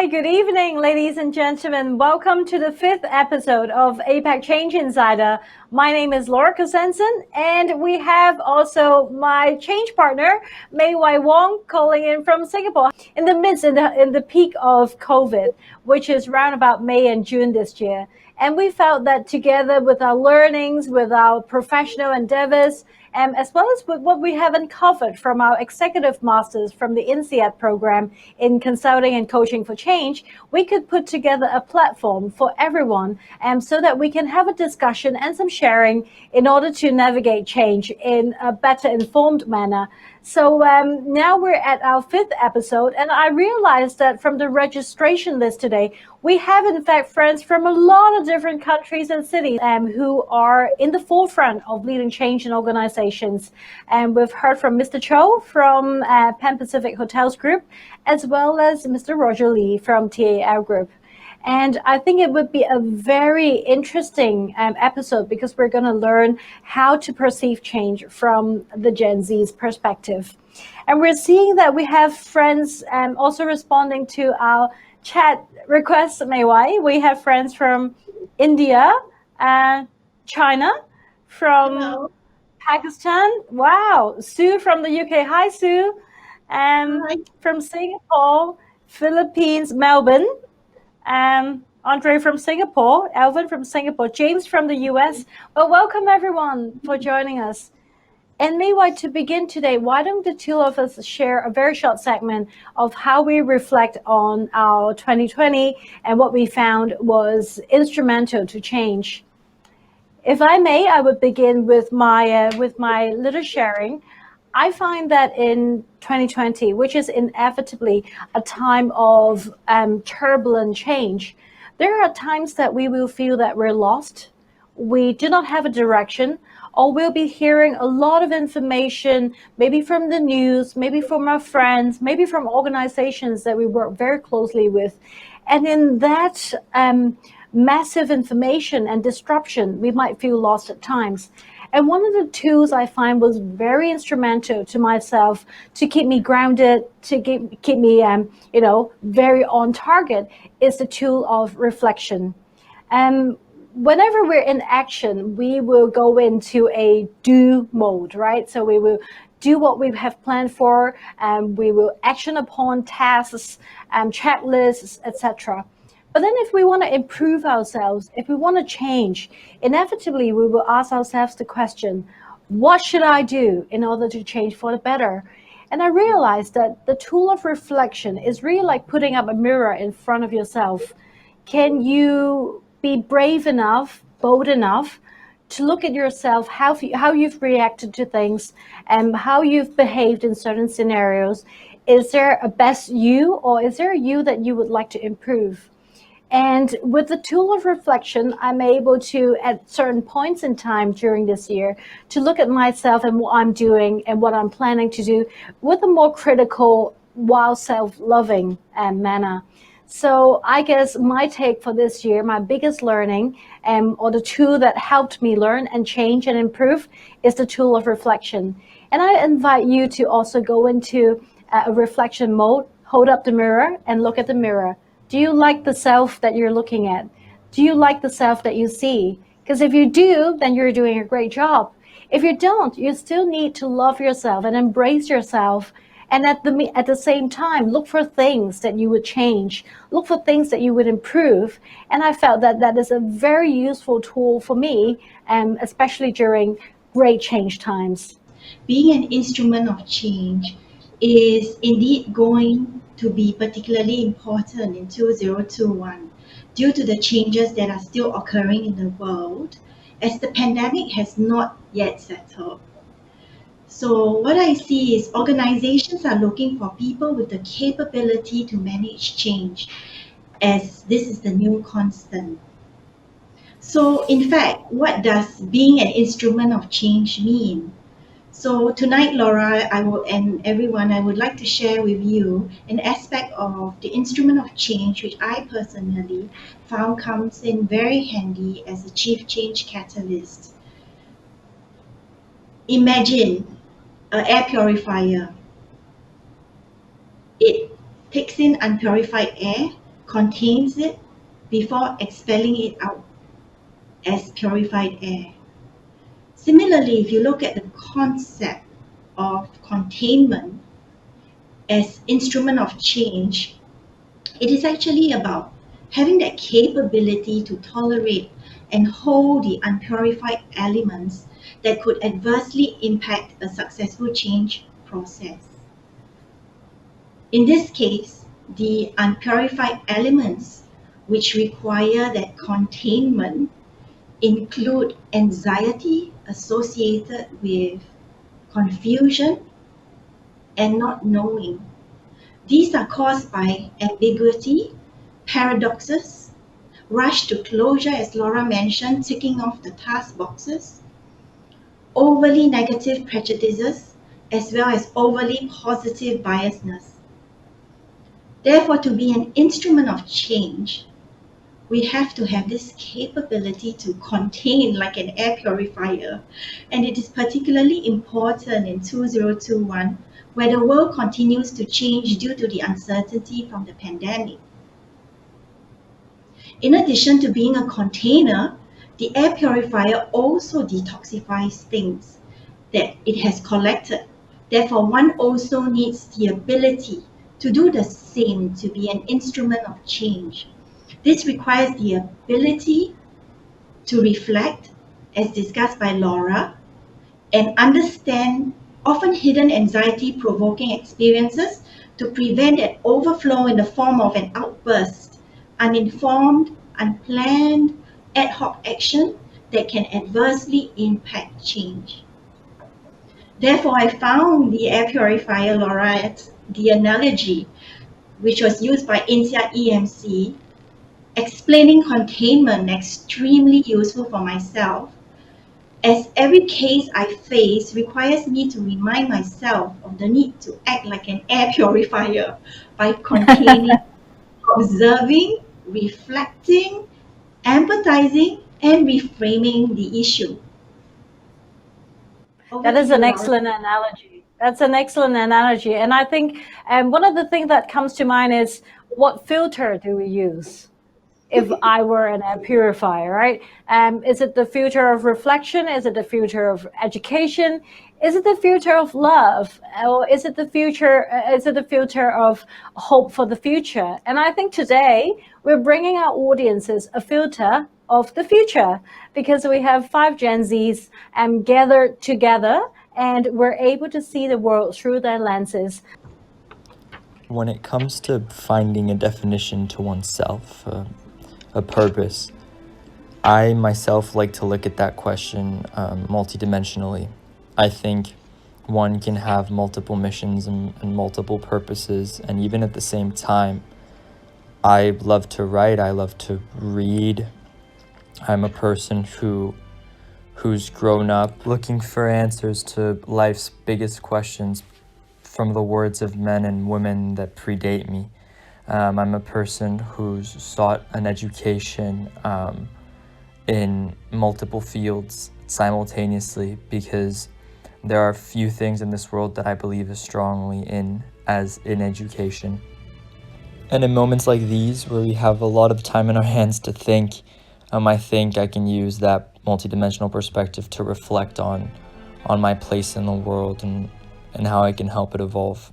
Hi, good evening, ladies and gentlemen. Welcome to the 5th episode of APAC Change Insider. My name is Laura Cozijnsen, and we have also my change partner, Mei Wai Wong, calling in from Singapore in the midst, in the peak of COVID, which is around about May and June this year. And we felt that together with our learnings, with our professional endeavors, as well as with what we have uncovered from our executive masters from the INSEAD program in consulting and coaching for change, we could put together a platform for everyone so that we can have a discussion and some sharing in order to navigate change in a better informed manner. So now we're at our 5th episode, and I realized that from the registration list today, we have in fact friends from a lot of different countries and cities who are in the forefront of leading change in organizations. And we've heard from Mr. Cho from Pan Pacific Hotels Group, as well as Mr. Roger Lee from TAL Group. And I think it would be a very interesting episode because we're going to learn how to perceive change from the Gen Z's perspective. And we're seeing that we have friends also responding to our chat requests, Mei Wai. We have friends from India, China, from Hello. Pakistan. Wow. Sue from the UK. Hi, Sue. Hi. From Singapore, Philippines, Melbourne. Andre from Singapore, Alvin from Singapore, James from the US. Well, welcome everyone for joining us. And meanwhile, to begin today, why don't the two of us share a very short segment of how we reflect on our 2020 and what we found was instrumental to change. If I may, I would begin with my little sharing. I find that in 2020, which is inevitably a time of turbulent change, there are times that we will feel that we're lost, we do not have a direction, or we'll be hearing a lot of information, maybe from the news, maybe from our friends, maybe from organizations that we work very closely with. And in that massive information and disruption, we might feel lost at times. And one of the tools I find was very instrumental to myself to keep me grounded, to keep me, very on target, is the tool of reflection. Whenever we're in action, we will go into a do mode, right? So we will do what we have planned for, we will action upon tasks, checklists, etc. But then if we want to improve ourselves, if we want to change, inevitably we will ask ourselves the question, what should I do in order to change for the better? And I realized that the tool of reflection is really like putting up a mirror in front of yourself. Can you be brave enough, bold enough to look at yourself, how you've reacted to things and how you've behaved in certain scenarios? Is there a best you, or is there a you that you would like to improve? And with the tool of reflection, I'm able to, at certain points in time during this year, to look at myself and what I'm doing and what I'm planning to do with a more critical, while self-loving manner. So I guess my take for this year, my biggest learning, or the tool that helped me learn and change and improve, is the tool of reflection. And I invite you to also go into a reflection mode, hold up the mirror and look at the mirror. Do you like the self that you're looking at? Do you like the self that you see? Because if you do, then you're doing a great job. If you don't, you still need to love yourself and embrace yourself. And at the same time, look for things that you would change. Look for things that you would improve. And I felt that that is a very useful tool for me, especially during great change times. Being an instrument of change is indeed going to be particularly important in 2021 due to the changes that are still occurring in the world as the pandemic has not yet settled. So what I see is organizations are looking for people with the capability to manage change, as this is the new constant. So in fact, what does being an instrument of change mean? So tonight, Laura, and everyone, I would like to share with you an aspect of the instrument of change which I personally found comes in very handy as a chief change catalyst. Imagine an air purifier. It takes in unpurified air, contains it before expelling it out as purified air. Similarly, if you look at the concept of containment as instrument of change, it is actually about having that capability to tolerate and hold the unpurified elements that could adversely impact a successful change process. In this case, the unpurified elements which require that containment include anxiety associated with confusion and not knowing. These are caused by ambiguity, paradoxes, rush to closure, as Laura mentioned, ticking off the task boxes, overly negative prejudices, as well as overly positive biasness. Therefore, to be an instrument of change, we have to have this capability to contain like an air purifier. And it is particularly important in 2021, where the world continues to change due to the uncertainty from the pandemic. In addition to being a container, the air purifier also detoxifies things that it has collected. Therefore, one also needs the ability to do the same to be an instrument of change. This requires the ability to reflect, as discussed by Laura, and understand often hidden anxiety-provoking experiences to prevent an overflow in the form of an outburst, uninformed, unplanned, ad hoc action that can adversely impact change. Therefore, I found the air purifier, Laura, the analogy which was used by INSEAD EMC, explaining containment extremely useful for myself, as every case I face requires me to remind myself of the need to act like an air purifier by containing, observing, reflecting, empathizing, and reframing the issue. That is an excellent analogy. That's an excellent analogy. And I think one of the things that comes to mind is, what filter do we use if I were an air purifier, right? Is it the filter of reflection? Is it the filter of education? Is it the filter of love? Or is it the filter of hope for the future? And I think today we're bringing our audiences a filter of the future, because we have 5 Gen Zs gathered together, and we're able to see the world through their lenses. When it comes to finding a definition to oneself, a purpose, I myself like to look at that question multidimensionally. I think one can have multiple missions and multiple purposes, and even at the same time, I love to write, I love to read. I'm a person who's grown up looking for answers to life's biggest questions from the words of men and women that predate me. I'm a person who's sought an education in multiple fields simultaneously, because there are few things in this world that I believe as strongly in as in education. And in moments like these, where we have a lot of time in our hands to think, I think I can use that multidimensional perspective to reflect on my place in the world and how I can help it evolve.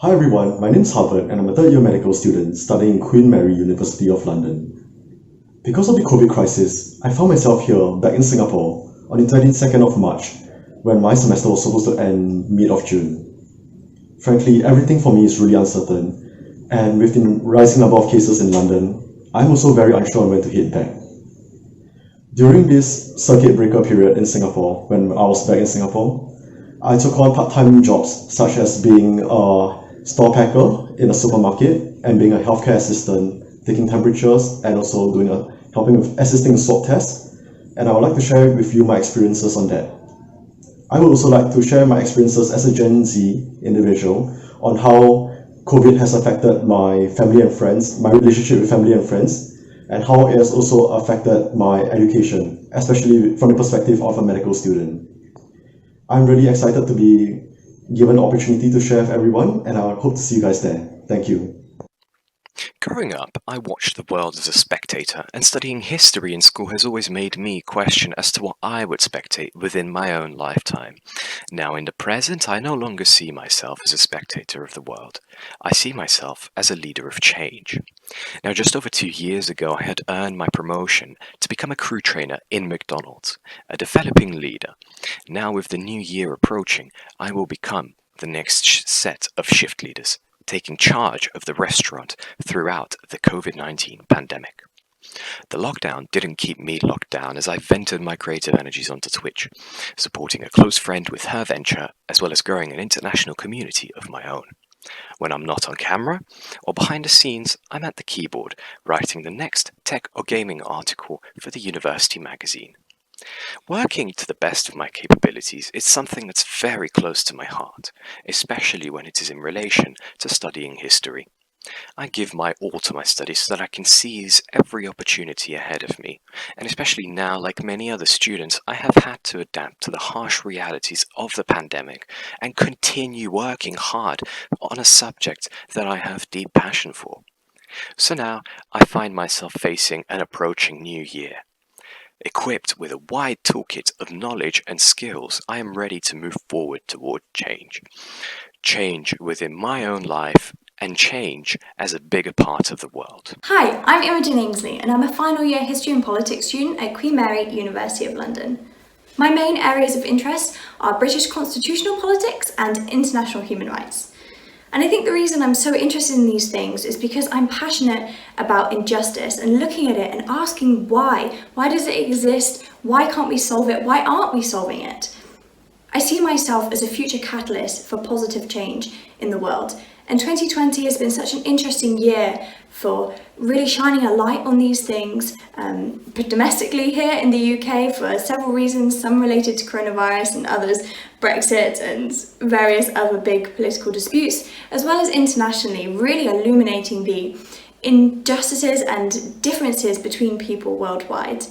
Hi everyone, my name is Harvard and I'm a third-year medical student studying Queen Mary University of London. Because of the COVID crisis, I found myself here back in Singapore on the 22nd of March, when my semester was supposed to end mid of June. Frankly, everything for me is really uncertain, and with the rising number of cases in London, I'm also very unsure on when to head back. During this circuit breaker period in Singapore, when I was back in Singapore, I took on part-time jobs such as being a store packer in a supermarket and being a healthcare assistant, taking temperatures and also helping with assisting swab tests. And I would like to share with you my experiences on that. I would also like to share my experiences as a Gen Z individual on how COVID has affected my family and friends, my relationship with family and friends, and how it has also affected my education, especially from the perspective of a medical student. I'm really excited to be given the opportunity to share with everyone, and I hope to see you guys there. Thank you. Growing up, I watched the world as a spectator, and studying history in school has always made me question as to what I would spectate within my own lifetime. Now, in the present, I no longer see myself as a spectator of the world. I see myself as a leader of change. Now, just over 2 years ago, I had earned my promotion to become a crew trainer in McDonald's, a developing leader. Now, with the new year approaching, I will become the next set of shift leaders, taking charge of the restaurant throughout the COVID-19 pandemic. The lockdown didn't keep me locked down as I vented my creative energies onto Twitch, supporting a close friend with her venture, as well as growing an international community of my own. When I'm not on camera or behind the scenes, I'm at the keyboard, writing the next tech or gaming article for the university magazine. Working to the best of my capabilities is something that's very close to my heart, especially when it is in relation to studying history. I give my all to my studies so that I can seize every opportunity ahead of me, and especially now, like many other students, I have had to adapt to the harsh realities of the pandemic and continue working hard on a subject that I have deep passion for. So now, I find myself facing an approaching new year. Equipped with a wide toolkit of knowledge and skills, I am ready to move forward toward change. Change within my own life and change as a bigger part of the world. Hi, I'm Imogen Ainslie and I'm a final year History and Politics student at Queen Mary, University of London. My main areas of interest are British constitutional politics and international human rights. And I think the reason I'm so interested in these things is because I'm passionate about injustice and looking at it and asking why. Why does it exist? Why can't we solve it? Why aren't we solving it? I see myself as a future catalyst for positive change in the world. And 2020 has been such an interesting year for really shining a light on these things, domestically here in the UK for several reasons, some related to coronavirus and others Brexit and various other big political disputes, as well as internationally, really illuminating the injustices and differences between people worldwide.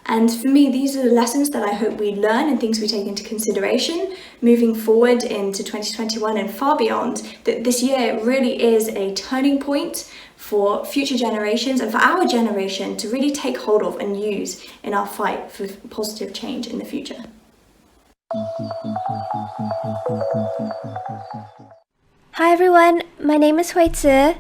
And for me, these are the lessons that I hope we learn and things we take into consideration moving forward into 2021 and far beyond, that this year really is a turning point for future generations and for our generation to really take hold of and use in our fight for positive change in the future. Hi everyone, my name is Hui Tzu.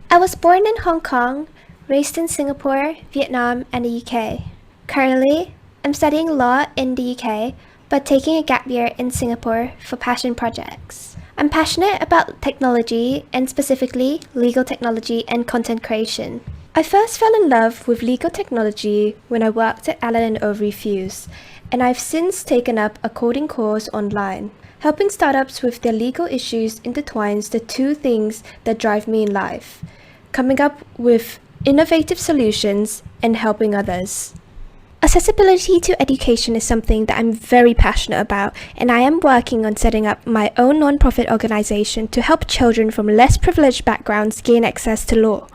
I was born in Hong Kong, raised in Singapore, Vietnam, and the UK. Currently, I'm studying law in the UK, but taking a gap year in Singapore for passion projects. I'm passionate about technology, and specifically legal technology and content creation. I first fell in love with legal technology when I worked at Allen & Overy Fuse, and I've since taken up a coding course online. Helping startups with their legal issues intertwines the two things that drive me in life: coming up with innovative solutions and helping others. Accessibility to education is something that I'm very passionate about, and I am working on setting up my own non-profit organization to help children from less privileged backgrounds gain access to law.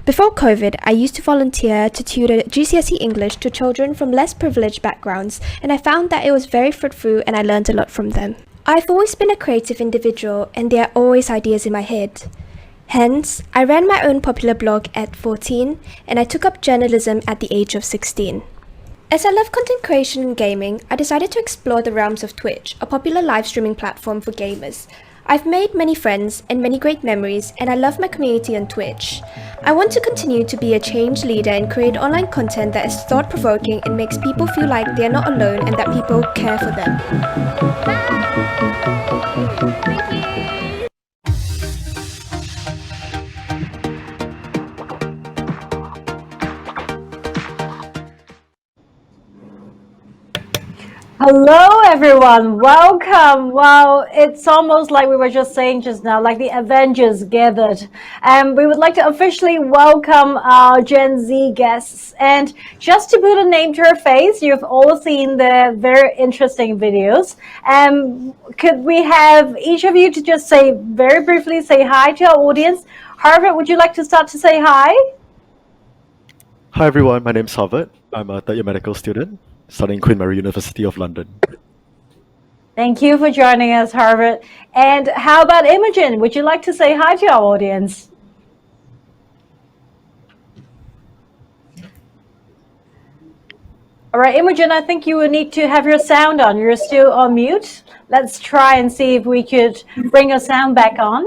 Before COVID, I used to volunteer to tutor GCSE English to children from less privileged backgrounds, and I found that it was very fruitful and I learned a lot from them. I've always been a creative individual, and there are always ideas in my head. Hence, I ran my own popular blog at 14, and I took up journalism at the age of 16. As I love content creation and gaming, I decided to explore the realms of Twitch, a popular live streaming platform for gamers. I've made many friends and many great memories, and I love my community on Twitch. I want to continue to be a change leader and create online content that is thought-provoking and makes people feel like they are not alone and that people care for them. Thank you. Hello everyone, welcome. Wow, it's almost like we were just saying just now, like the Avengers gathered. And we would like to officially welcome our Gen Z guests. And just to put a name to her face, you've all seen the very interesting videos. Could we have each of you to just very briefly say hi to our audience? Harvard, would you like to start to say hi? Hi everyone, my name's Harvard. I'm a third year medical student studying Queen Mary, University of London. Thank you for joining us, Harvard. And how about Imogen? Would you like to say hi to our audience? All right, Imogen, I think you will need to have your sound on. You're still on mute. Let's try and see if we could bring your sound back on.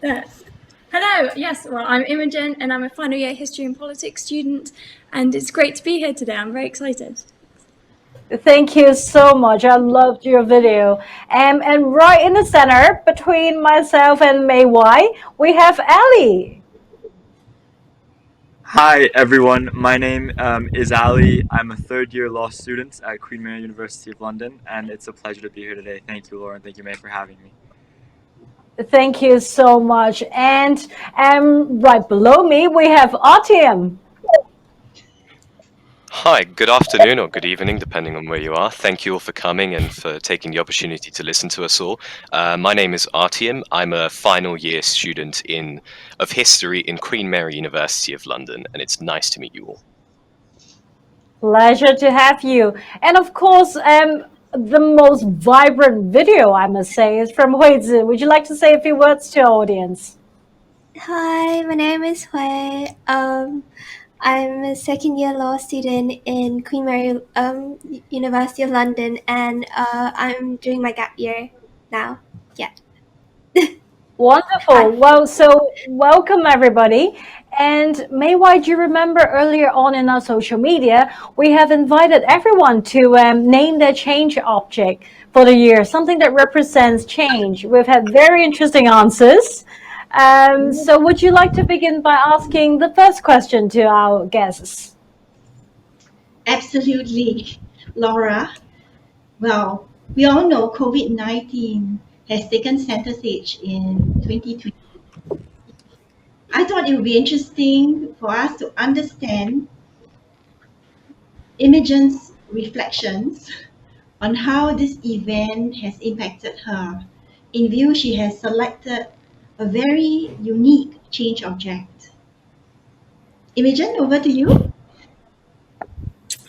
Hello, yes, well, I'm Imogen and I'm a final year history and politics student, and it's great to be here today. I'm very excited. Thank you so much. I loved your video. And right in the center, between myself and Mei Wai, we have Ali. Hi everyone, my name is Ali. I'm a third-year law student at Queen Mary University of London, and it's a pleasure to be here today. Thank you, Lauren. Thank you, May, for having me. Thank you so much. And right below me, we have Artiom. Hi, good afternoon or good evening, depending on where you are. Thank you all for coming and for taking the opportunity to listen to us all. My name is Artiom. I'm a final year student of history in Queen Mary University of London, and it's nice to meet you all. Pleasure to have you. And of course, the most vibrant video, I must say, is from Huizi. Would you like to say a few words to our audience? Hi, my name is Hui. I'm a second-year law student in Queen Mary University of London, and I'm doing my gap year now. Yeah. Wonderful. Well, so welcome everybody. And Mei Wai, do you remember earlier on in our social media, we have invited everyone to name their change object for the year, something that represents change. We've had very interesting answers. So would you like to begin by asking the first question to our guests? Absolutely, Laura. Well, we all know COVID-19 has taken center stage in 2020. I thought it would be interesting for us to understand Imogen's reflections on how this event has impacted her. In view, she has selected a very unique change object. Imogen, over to you.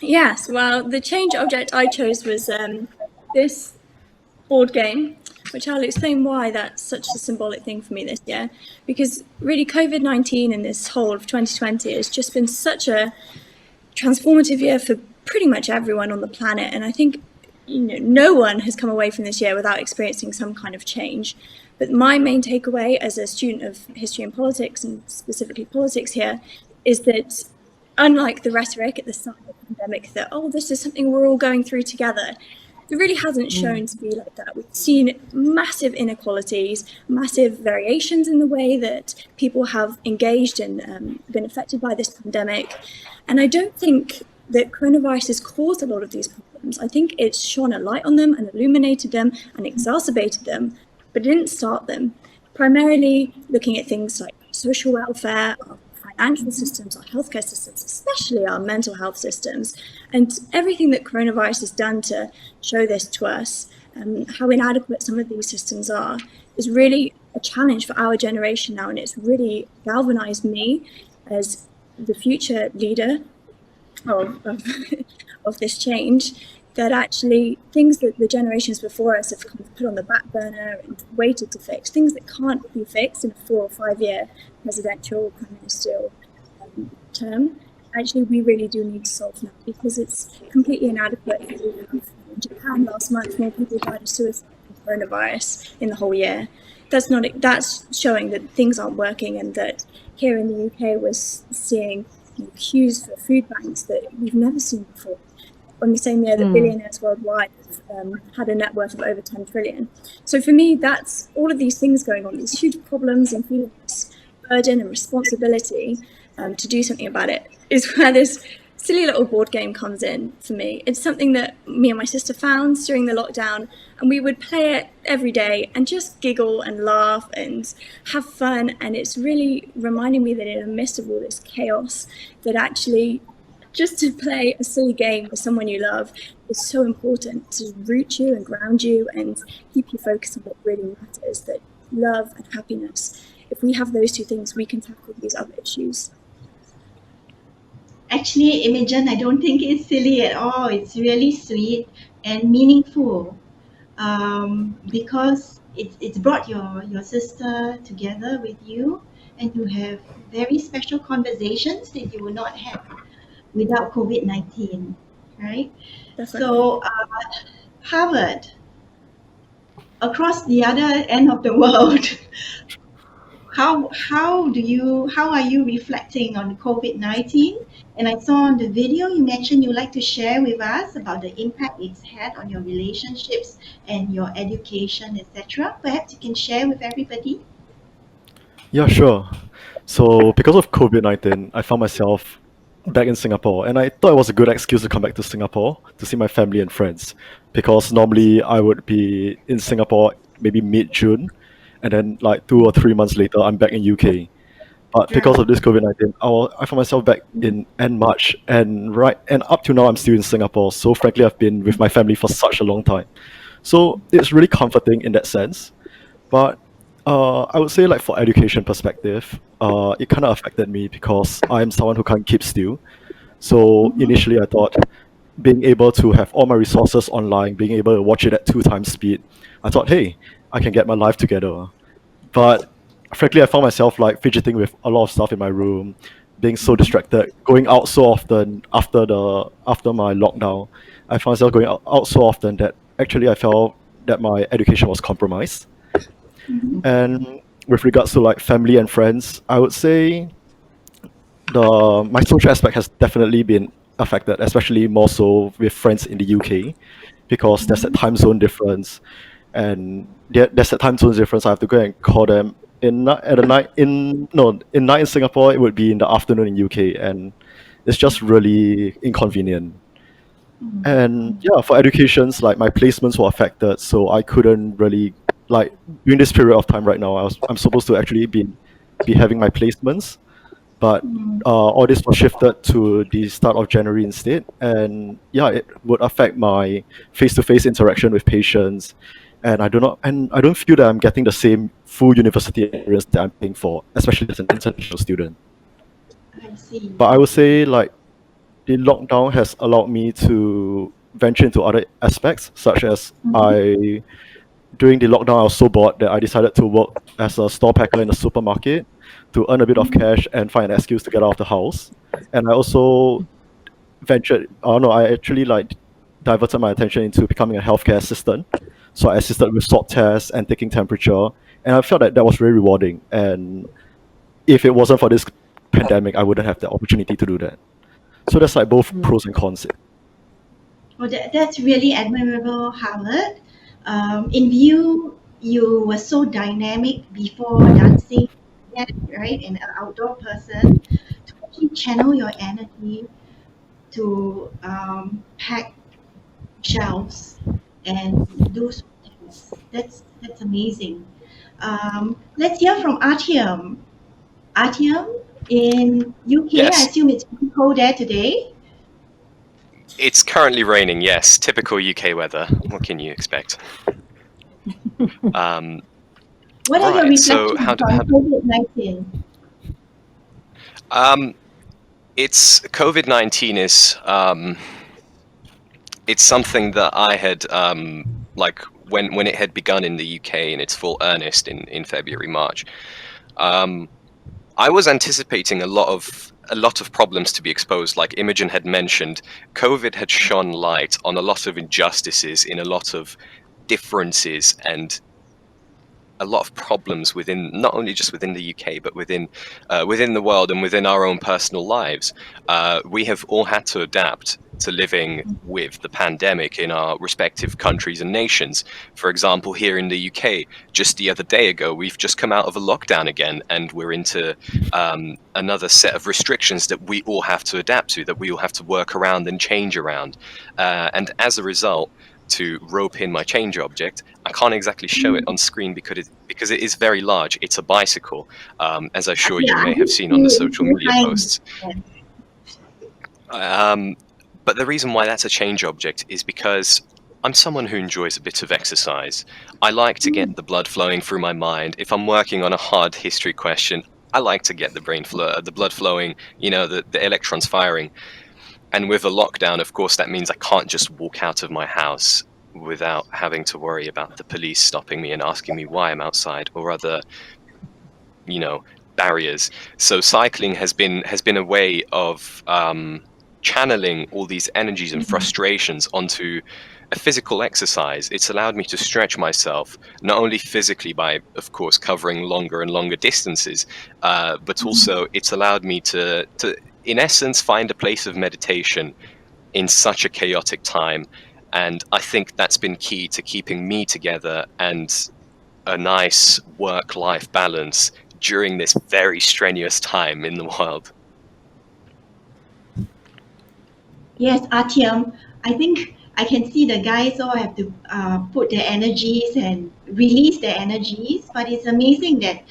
Yes, well, the change object I chose was this board game, which I'll explain why that's such a symbolic thing for me this year. Because really COVID-19 and this whole of 2020 has just been such a transformative year for pretty much everyone on the planet. And I think no one has come away from this year without experiencing some kind of change. But my main takeaway as a student of history and politics, and specifically politics here, is that unlike the rhetoric at the start of the pandemic that, oh, this is something we're all going through together, it really hasn't shown to be like that. We've seen massive inequalities, massive variations in the way that people have engaged and been affected by this pandemic. And I don't think that coronavirus has caused a lot of these problems. I think it's shone a light on them and illuminated them and exacerbated them, but it didn't start them. Primarily looking at things like social welfare, our financial systems, our healthcare systems, especially our mental health systems, and everything that coronavirus has done to show this to us, how inadequate some of these systems are, is really a challenge for our generation now, and it's really galvanized me as the future leader of this change, that actually things that the generations before us have kind of put on the back burner and waited to fix, things that can't be fixed in a 4 or 5 year presidential prime ministerial term, actually we really do need to solve now, because it's completely inadequate. In Japan last month, more people died of suicide than coronavirus in the whole year. That's showing that things aren't working, and that here in the UK we're seeing queues for food banks that we've never seen before. On the same year that billionaires worldwide had a net worth of over 10 trillion. So for me, that's all of these things going on, these huge problems, and feeling this burden and responsibility to do something about it, is where this silly little board game comes in for me. It's something that me and my sister found during the lockdown, and we would play it every day and just giggle and laugh and have fun. And it's really reminding me that in the midst of all this chaos, that actually just to play a silly game with someone you love is so important to root you and ground you and keep you focused on what really matters, that love and happiness. If we have those two things, we can tackle these other issues. Actually, Imogen, I don't think it's silly at all. It's really sweet and meaningful, because it's brought your sister together with you, and you have very special conversations that you will not have without COVID-19, right? Definitely. So Harvard, across the other end of the world, how are you reflecting on COVID-19? And I saw on the video you mentioned you'd like to share with us about the impact it's had on your relationships and your education, etc. Perhaps you can share with everybody. Yeah, sure. So because of COVID-19, I found myself back in Singapore, and I thought it was a good excuse to come back to Singapore to see my family and friends. Because normally I would be in Singapore maybe mid-June, and then like 2 or 3 months later I'm back in UK. But because Right. of this COVID-19, I found myself back in end March, and up to now I'm still in Singapore. So frankly, I've been with my family for such a long time. So it's really comforting in that sense. But I would say, like, for education perspective, it kind of affected me because I'm someone who can't keep still. So Mm-hmm. initially, I thought being able to have all my resources online, being able to watch it at 2 times speed, I thought, hey, I can get my life together. But frankly, I found myself like fidgeting with a lot of stuff in my room, being so distracted, going out so often after my lockdown. I found myself going out so often that actually I felt that my education was compromised. Mm-hmm. And with regards to like family and friends, I would say the my social aspect has definitely been affected, especially more so with friends in the UK, because there's that time zone difference, and there's that time zone difference. I have to go and call them at a night in no in night in Singapore. It would be in the afternoon in UK, and it's just really inconvenient. And yeah, for educations, like my placements were affected, so I couldn't really, like, during this period of time right now. I'm supposed to actually be having my placements, but Mm-hmm. all this was shifted to the start of January instead. And yeah, it would affect my face-to-face interaction with patients, and I don't feel that I'm getting the same full university experience that I'm paying for, especially as an international student. I see. But I I would see. say, like, the lockdown has allowed me to venture into other aspects, such as Mm-hmm. I during the lockdown I was so bored that I decided to work as a store packer in a supermarket to earn a bit of Mm-hmm. cash and find an excuse to get out of the house. And I also ventured no, I actually like diverted my attention into becoming a healthcare assistant. So I assisted with swab tests and taking temperature, and I felt that that was very rewarding. And if it wasn't for this pandemic, I wouldn't have the opportunity to do that. So that's like both pros and cons. Well, that's really admirable, Howard. In view, you were so dynamic before dancing, yeah, right? And an outdoor person to actually channel your energy to pack shelves and do some tests. That's amazing. Let's hear from Artiom. Artiom, in UK, I Yes, assume it's pretty cold there today. it's currently raining. Yes, typical UK weather. What can you expect? Um, What are your right. So reflections on COVID-19? um, it's COVID-19 is it's something that I had like when it had begun in the UK in its full earnest in February, March. Um, I was anticipating a lot of problems to be exposed. Like Imogen had mentioned, COVID had shone light on a lot of injustices in a lot of differences and a lot of problems within not only just within the UK but within the world and within our own personal lives. We have all had to adapt to living with the pandemic in our respective countries and nations. For example, here in the UK, just the other day ago, we've just come out of a lockdown again, and we're into another set of restrictions that we all have to adapt to, that we all have to work around and change around. And as a result, to rope in my change object, I can't exactly show it on screen because it is very large. It's a bicycle, as I'm sure Yeah, you I may have think seen on the it's social media behind. posts. Yes. Um, but the reason why that's a change object is because I'm someone who enjoys a bit of exercise. I like to get the blood flowing through my mind. If I'm working on a hard history question, I like to get the blood flowing, the electrons firing. And with a lockdown, of course, that means I can't just walk out of my house without having to worry about the police stopping me and asking me why I'm outside or other, you know, barriers. So cycling has been a way of channeling all these energies and frustrations onto a physical exercise. It's allowed me to stretch myself, not only physically by, of course, covering longer and longer distances, but also it's allowed me to, in essence, find a place of meditation in such a chaotic time. And I think that's been key to keeping me together and a nice work-life balance during this very strenuous time in the world. Yes, Artiom, I think I can see the guys all have to put their energies and release their energies, but it's amazing that,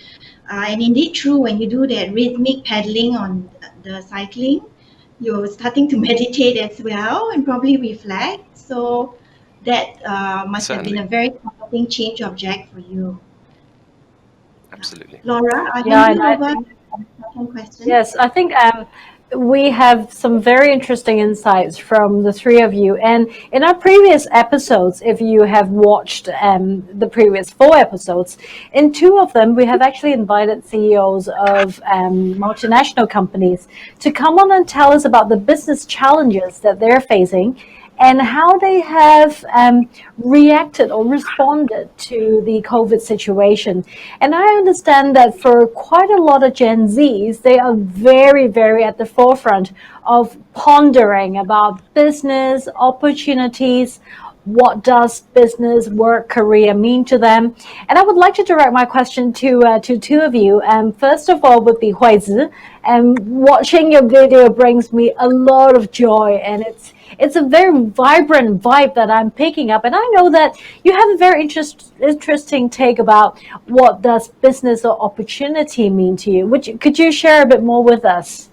and indeed true, when you do that rhythmic paddling on the cycling, you're starting to meditate as well and probably reflect. So that must have been Certainly. a very comforting change of Jack for you. Absolutely. Laura, I'll Yeah, hand and you I over think, to the second question. yes, I think we have some very interesting insights from the three of you. And in our previous episodes, if you have watched the previous 4 episodes, in 2 of them, we have actually invited CEOs of multinational companies to come on and tell us about the business challenges that they're facing and how they have reacted or responded to the COVID situation. And I understand that for quite a lot of Gen Zs, they are very, very at the forefront of pondering about business opportunities. What does business, work, career mean to them? And I would like to direct my question to 2 of you. First of all, would be Huizi. Watching your video brings me a lot of joy, and it's a very vibrant vibe that I'm picking up. And I know that you have a very interesting take about what does business or opportunity mean to you. Could you share a bit more with us?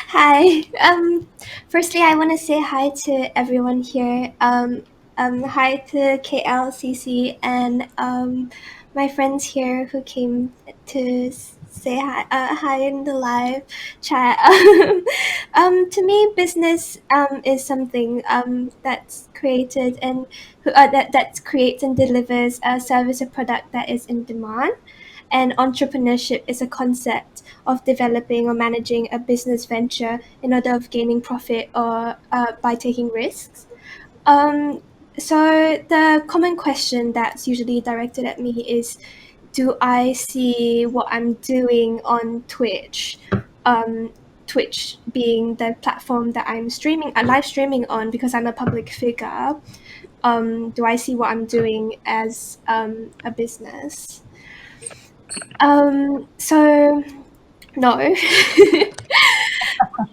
Hi. Firstly, I want to say hi to everyone here. Hi to KLCC and my friends here who came to say hi. Hi in the live chat. To me, business is something that's created and that creates and delivers a service or product that is in demand. And entrepreneurship is a concept of developing or managing a business venture in order of gaining profit or by taking risks. So the common question that's usually directed at me is, do I see what I'm doing on Twitch? Twitch being the platform that I'm live streaming on because I'm a public figure. Do I see what I'm doing as a business? So no.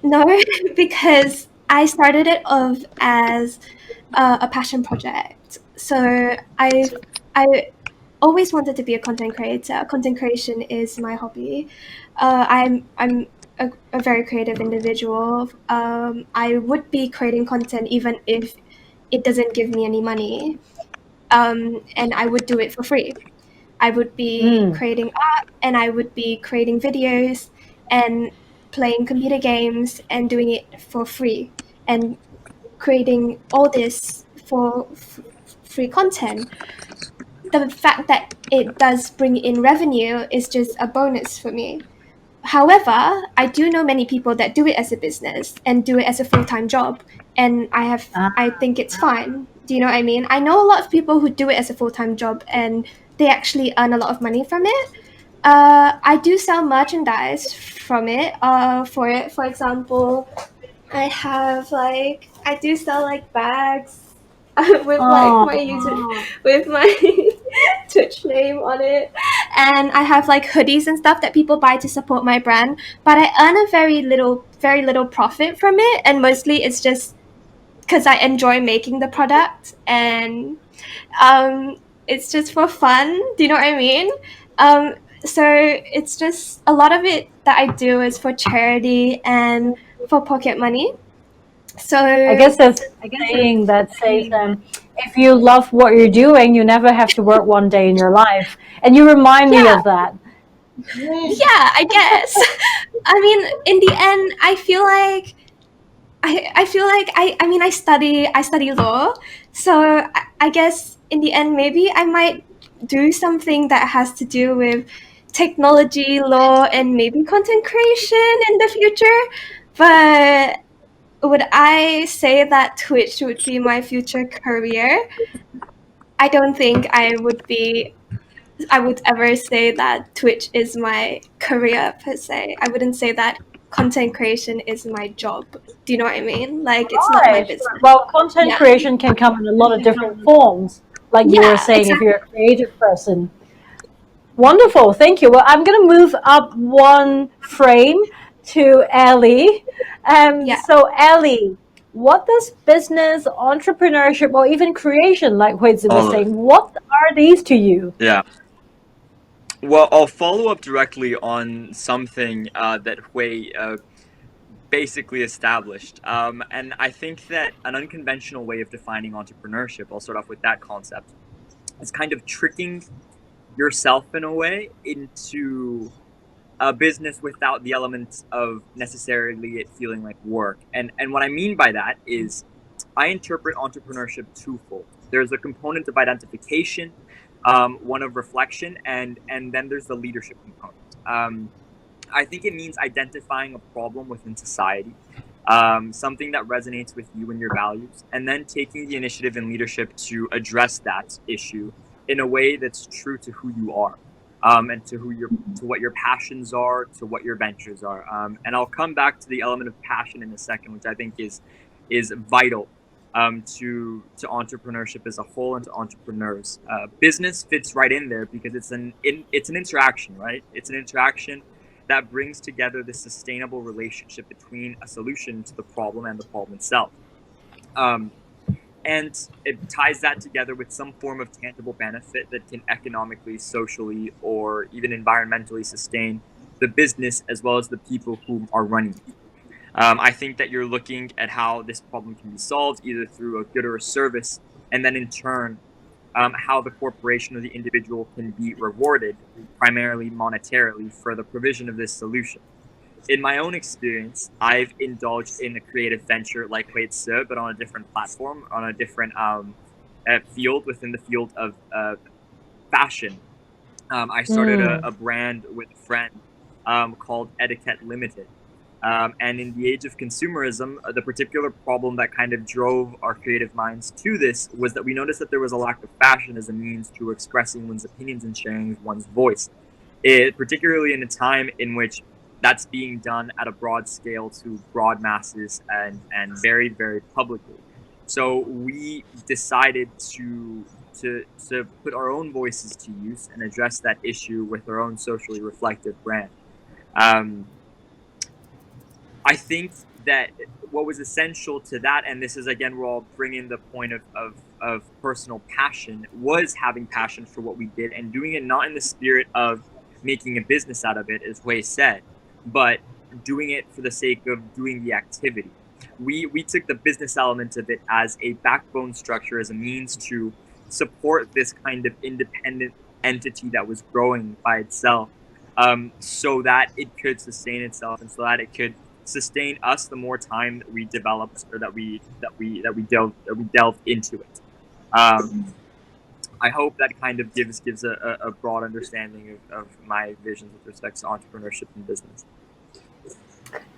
No, because I started it off as a passion project. So I always wanted to be a content creator. Content creation is my hobby. I'm a very creative individual. I would be creating content even if it doesn't give me any money. And I would do it for free. I would be creating art and I would be creating videos and playing computer games and doing it for free and creating all this for free content. The fact that it does bring in revenue is just a bonus for me. However, I do know many people that do it as a business and do it as a full-time job, and I think it's fine. Do you know what I mean? I know a lot of people who do it as a full-time job and they actually earn a lot of money from it. I do sell merchandise from it. For it, for example, I do sell bags with with my Twitch name on it, and I have hoodies and stuff that people buy to support my brand. But I earn a very little profit from it, and mostly it's just because I enjoy making the product and it's just for fun. Do you know what I mean? So it's just a lot of it that I do is for charity and for pocket money. So I guess there's a saying that says, if you love what you're doing, you never have to work one day in your life. And you remind me of that. Yeah, I guess. I mean, in the end, I feel like I study law, so I guess in the end maybe I might do something that has to do with technology, law, and maybe content creation in the future. But would I say that Twitch would be my future career? I don't think I would ever say that Twitch is my career per se. I wouldn't say that content creation is my job. Do you know what I mean? Like, it's not my Right. business. Well, content Yeah. creation can come in a lot of different forms, like you were Yeah, saying, if exactly. you're a creative person. Wonderful, thank you. Well, I'm going to move up one frame to Ellie. Yeah. So, Ellie, what does business, entrepreneurship, or even creation, like Huizi was All of it. saying, what are these to you? Yeah. Well, I'll follow up directly on something that Hui basically established. And I think that an unconventional way of defining entrepreneurship, I'll start off with that concept, is kind of tricking yourself in a way into a business without the elements of necessarily it feeling like work. And what I mean by that is I interpret entrepreneurship twofold. There's a component of identification, one of reflection, and then there's the leadership component. I think it means identifying a problem within society, something that resonates with you and your values, and then taking the initiative and leadership to address that issue in a way that's true to who you are, and to what your passions are, to what your ventures are. And I'll come back to the element of passion in a second, which I think is vital to entrepreneurship as a whole and to entrepreneurs. Business fits right in there because it's an interaction, right? It's an interaction that brings together this sustainable relationship between a solution to the problem and the problem itself. And it ties that together with some form of tangible benefit that can economically, socially, or even environmentally sustain the business as well as the people who are running it. I think that you're looking at how this problem can be solved either through a good or a service, and then in turn, how the corporation or the individual can be rewarded, primarily monetarily, for the provision of this solution. In my own experience, I've indulged in a creative venture like Huizi, but on a different platform, on a different field within the field of fashion. I started a brand with a friend called Etiquette Limited. And in the age of consumerism, the particular problem that kind of drove our creative minds to this was that we noticed that there was a lack of fashion as a means to expressing one's opinions and sharing one's voice. Particularly in a time in which that's being done at a broad scale to broad masses and very, very publicly. So we decided to put our own voices to use and address that issue with our own socially reflective brand. I think that what was essential to that, and this is again where I'll bring in the point of personal passion, was having passion for what we did and doing it not in the spirit of making a business out of it, as Hui said, but doing it for the sake of doing the activity. We took the business element of it as a backbone structure, as a means to support this kind of independent entity that was growing by itself, so that it could sustain itself and so that it could sustain us the more time that we developed or that we delved into it. I hope that kind of gives a broad understanding of my visions with respect to entrepreneurship and business.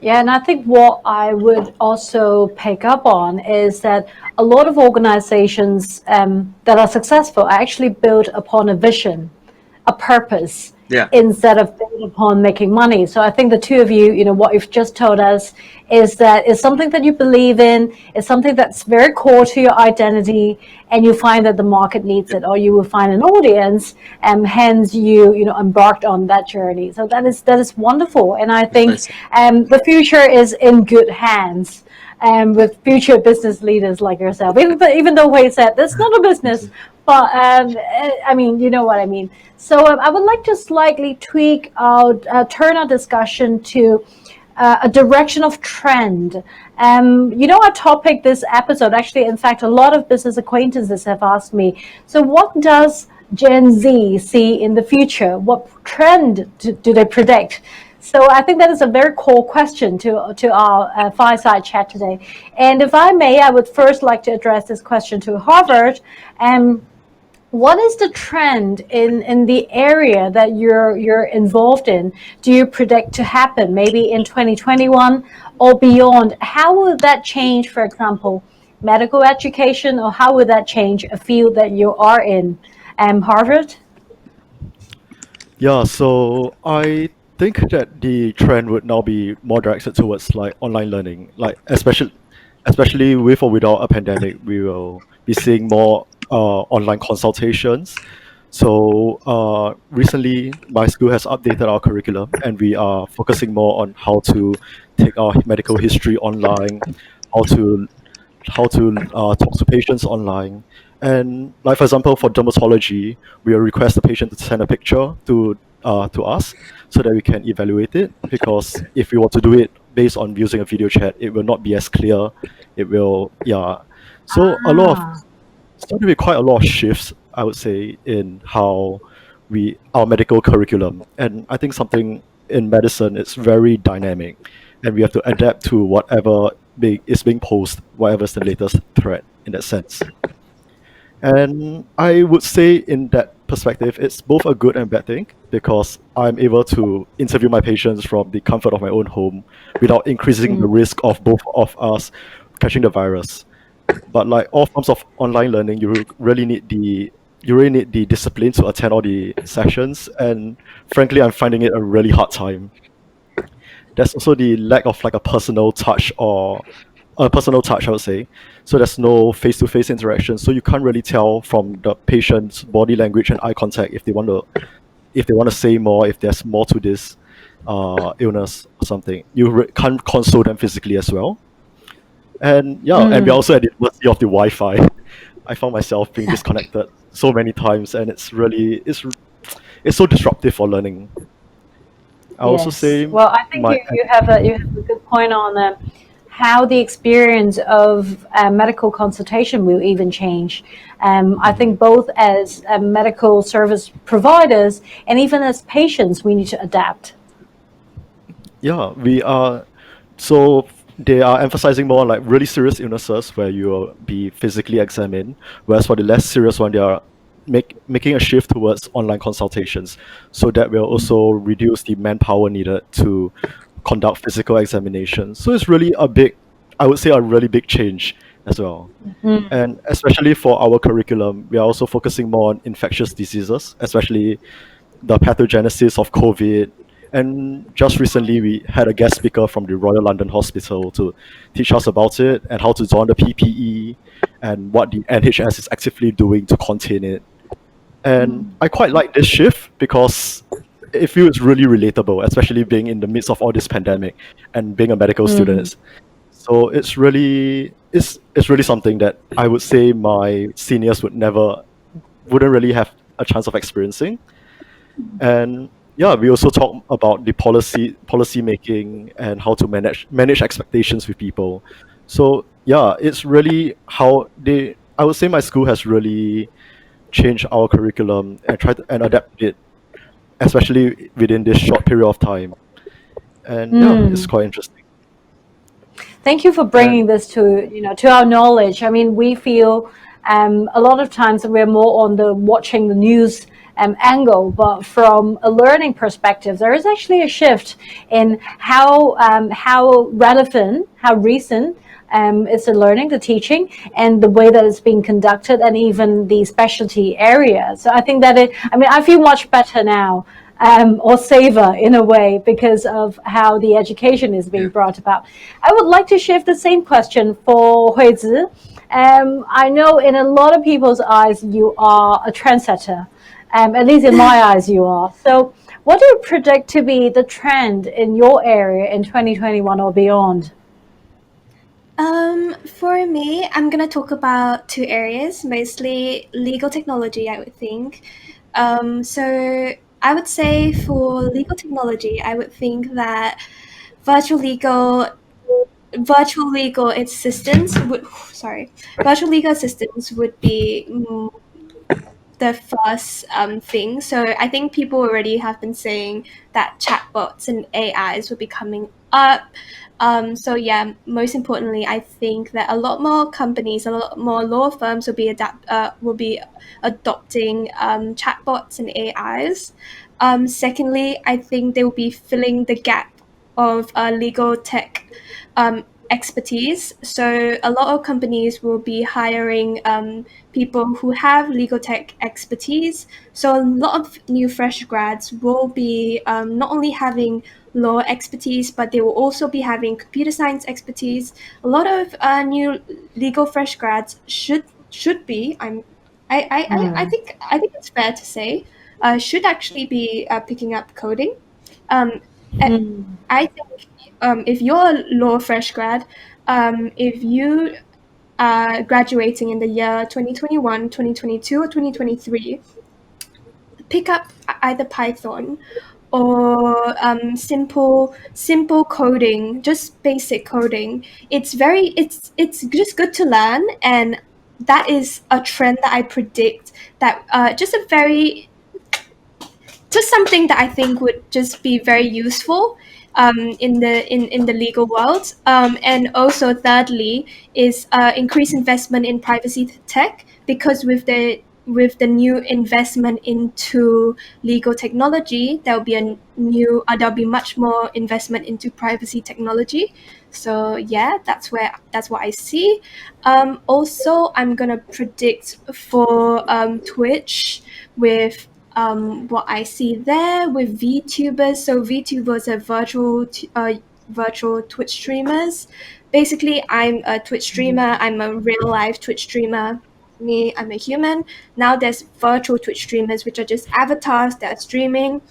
Yeah, and I think what I would also pick up on is that a lot of organizations that are successful are actually built upon a vision, a purpose, instead of built upon making money. So I think the two of you, what you've just told us is that it's something that you believe in, it's something that's very core to your identity, and you find that the market needs it, or you will find an audience, and hence you embarked on that journey. So that is wonderful, and I think the future is in good hands. With future business leaders like yourself, even though Hui said that's not a business, but I mean, you know what I mean. So I would like to slightly tweak out, turn our discussion to a direction of trend. Our topic this episode, actually, in fact, a lot of business acquaintances have asked me, so what does Gen Z see in the future? What trend do they predict? So I think that is a very core question to our fireside chat today. And if I may, I would first like to address this question to Harvard. What is the trend in the area that you're involved in? Do you predict to happen maybe in 2021 or beyond? How will that change, for example, medical education, or how will that change a field that you are in? Harvard? Yeah, so I think that the trend would now be more directed towards like online learning, like especially with or without a pandemic, we will be seeing more online consultations. So recently, my school has updated our curriculum, and we are focusing more on how to take our medical history online, how to talk to patients online. And like for example, for dermatology, we will request the patient to send a picture to us so that we can evaluate it. Because if we want to do it based on using a video chat, it will not be as clear. It will, yeah. So starting with quite a lot of shifts, I would say, in how our medical curriculum. And I think something in medicine is very dynamic, and we have to adapt to whatever is being posted, whatever is the latest threat in that sense. And I would say, in that perspective, it's both a good and bad thing, because I'm able to interview my patients from the comfort of my own home without increasing the risk of both of us catching the virus. But like all forms of online learning, you really need the discipline to attend all the sessions, and frankly, I'm finding it a really hard time. There's also the lack of like a personal touch, I would say. So there's no face-to-face interaction, so you can't really tell from the patient's body language and eye contact if they want to say more, if there's more to this illness or something. Can't console them physically as well. And yeah, and we're also at the mercy of the Wi-Fi. I found myself being disconnected so many times, and it's so disruptive for learning. I also say Well, I think you have a good point on how the experience of medical consultation will even change. I think both as medical service providers and even as patients, we need to adapt. Yeah, we are. So they are emphasizing more on like really serious illnesses where you will be physically examined, whereas for the less serious one, they are making a shift towards online consultations. So that will also reduce the manpower needed to conduct physical examinations. So it's really I would say a really big change as well. And especially for our curriculum, we are also focusing more on infectious diseases, especially the pathogenesis of COVID. And just recently, we had a guest speaker from the Royal London Hospital to teach us about it and how to don the PPE and what the NHS is actively doing to contain it. And I quite like this shift because it feels really relatable, especially being in the midst of all this pandemic and being a medical student. So it's really something that I would say my seniors wouldn't really have a chance of experiencing. And yeah, we also talk about the policy making and how to manage expectations with people. So yeah, it's really I would say my school has really changed our curriculum and tried to and adapt it, especially within this short period of time. And yeah, it's quite interesting. Thank you for bringing this to our knowledge. I mean, we feel a lot of times that we're more on the watching the news angle, but from a learning perspective, there is actually a shift in how relevant, how recent it's the learning, the teaching, and the way that it's being conducted, and even the specialty areas. So I think that I feel much better now. Or saver in a way because of how the education is being brought about. I would like to shift the same question for Huizi. I know in a lot of people's eyes you are a trendsetter. At least in my eyes you are. So what do you predict to be the trend in your area in 2021 or beyond? For me, I'm going to talk about two areas, mostly legal technology, I would think. So I would say for legal technology, I would think that virtual legal assistants would be the first thing. So I think people already have been saying that chatbots and AIs will be coming So yeah, most importantly, I think that a lot more companies, a lot more law firms will be adopting chatbots and AIs. Secondly, I think they will be filling the gap of legal tech expertise. So a lot of companies will be hiring people who have legal tech expertise. So a lot of new fresh grads will be not only having law expertise, but they will also be having computer science expertise. A lot of new legal fresh grads should be. I think it's fair to say should actually be picking up coding. Um, I think if you're a law fresh grad, if you are graduating in the year 2021, 2022, or 2023, pick up either Python or simple coding, just basic coding. It's just good to learn, and that is a trend that I predict that just something that I think would just be very useful in the legal world. And also, thirdly, is increased investment in privacy tech, because with the new investment into legal technology, there'll be much more investment into privacy technology. So yeah, that's what I see. Also, I'm gonna predict for Twitch with what I see there with VTubers. So VTubers are virtual Twitch streamers. Basically, I'm a Twitch streamer. I'm a real life Twitch streamer. Me, I'm a human. Now there's virtual Twitch streamers, which are just avatars that are streaming.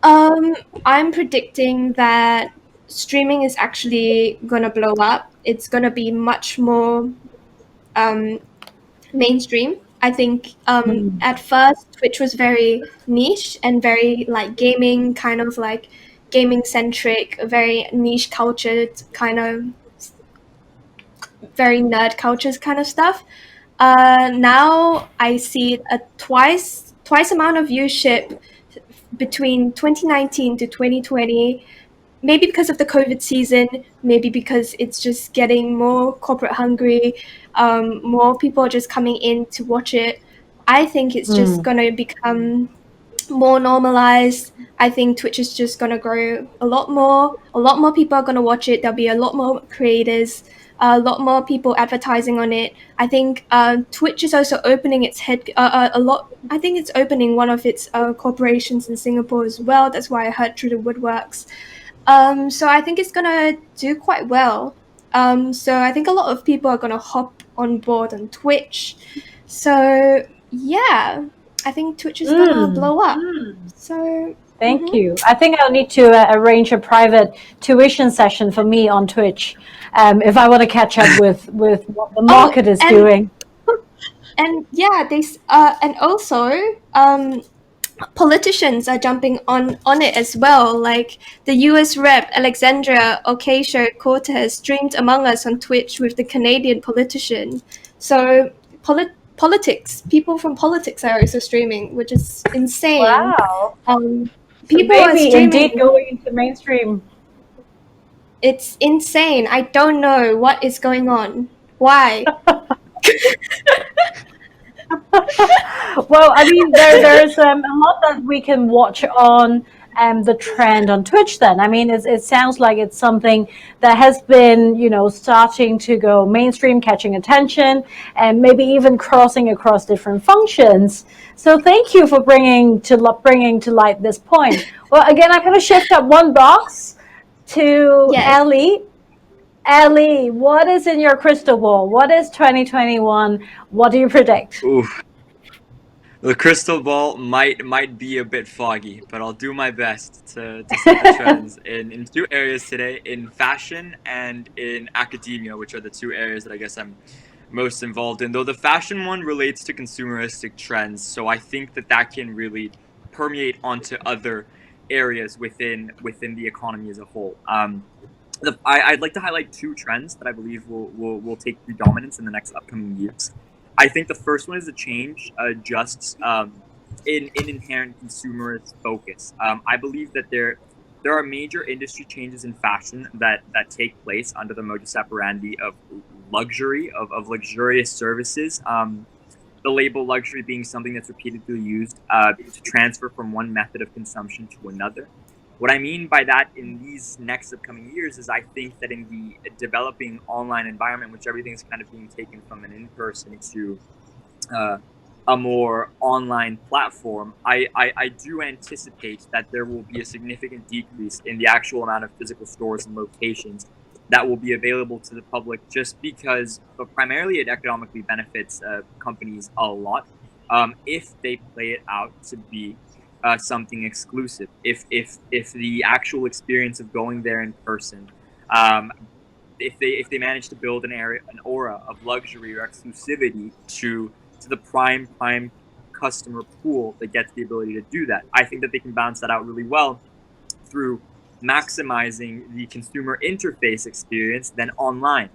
I'm predicting that streaming is actually gonna blow up. It's gonna be much more mainstream. I think at first Twitch was very niche and very like gaming, kind of like gaming centric, very niche cultured, kind of very nerd cultures kind of stuff. Now I see a twice amount of viewership between 2019 to 2020. Maybe because of the COVID season, maybe because it's just getting more corporate hungry, more people are just coming in to watch it. I think it's just going to become more normalized. I think Twitch is just going to grow a lot more. A lot more people are going to watch it. There'll be a lot more creators, a lot more people advertising on it. I think Twitch is also opening its head a lot. I think it's opening one of its corporations in Singapore as well. That's why I heard through the woodworks. So I think it's gonna do quite well. So I think a lot of people are gonna hop on board on Twitch. So yeah, I think Twitch is gonna blow up. So Thank you. I think I'll need to arrange a private tuition session for me on Twitch if I want to catch up with what the market is doing. And yeah, and also politicians are jumping on it as well. Like the US Rep Alexandria Ocasio-Cortez streamed Among Us on Twitch with the Canadian politician. So politics, people from politics are also streaming, which is insane. Wow. People so are maybe streaming. Indeed going into mainstream. It's insane. I don't know what is going on. Why? Well, I mean, there's a lot that we can watch on the trend on Twitch then. I mean, it sounds like it's something that has been, starting to go mainstream, catching attention, and maybe even crossing across different functions. So thank you for bringing to light this point. Well, again, I'm going to shift up one box to Ellie. Ellie, what is in your crystal ball? What is 2021? What do you predict? Ooh. The crystal ball might be a bit foggy, but I'll do my best to set the trends in two areas today, in fashion and in academia, which are the two areas that I guess I'm most involved in. Though the fashion one relates to consumeristic trends, so I think that can really permeate onto other areas within the economy as a whole. I'd like to highlight two trends that I believe will take predominance in the next upcoming years. I think the first one is a change in inherent consumerist focus. I believe that there are major industry changes in fashion that take place under the modus operandi of luxury, of luxurious services. The label luxury being something that's repeatedly used to transfer from one method of consumption to another. What I mean by that in these next upcoming years is I think that in the developing online environment, which everything's kind of being taken from an in-person to a more online platform, I do anticipate that there will be a significant decrease in the actual amount of physical stores and locations that will be available to the public, just because, but primarily it economically benefits companies a lot if they play it out to be something exclusive. If the actual experience of going there in person, if they manage to build an aura of luxury or exclusivity to the prime customer pool that gets the ability to do that, I think that they can balance that out really well through maximizing the consumer interface experience than online.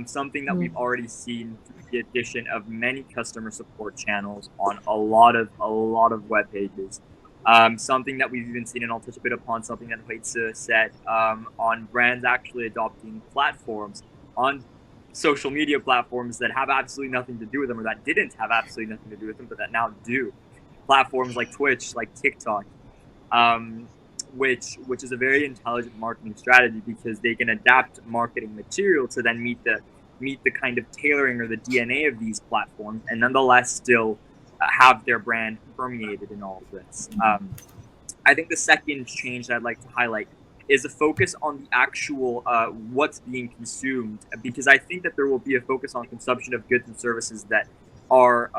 Something that we've already seen through the addition of many customer support channels on a lot of web pages. Something that we've even seen, and I'll touch a bit upon something that Huizi said, on brands actually adopting platforms on social media platforms that have absolutely nothing to do with them, or that didn't have absolutely nothing to do with them, but that now do. Platforms like Twitch, like TikTok, which is a very intelligent marketing strategy, because they can adapt marketing material to then meet the kind of tailoring or the DNA of these platforms, and nonetheless still have their brand permeated in all of this. I think the second change that I'd like to highlight is a focus on the actual what's being consumed, because I think that there will be a focus on consumption of goods and services that are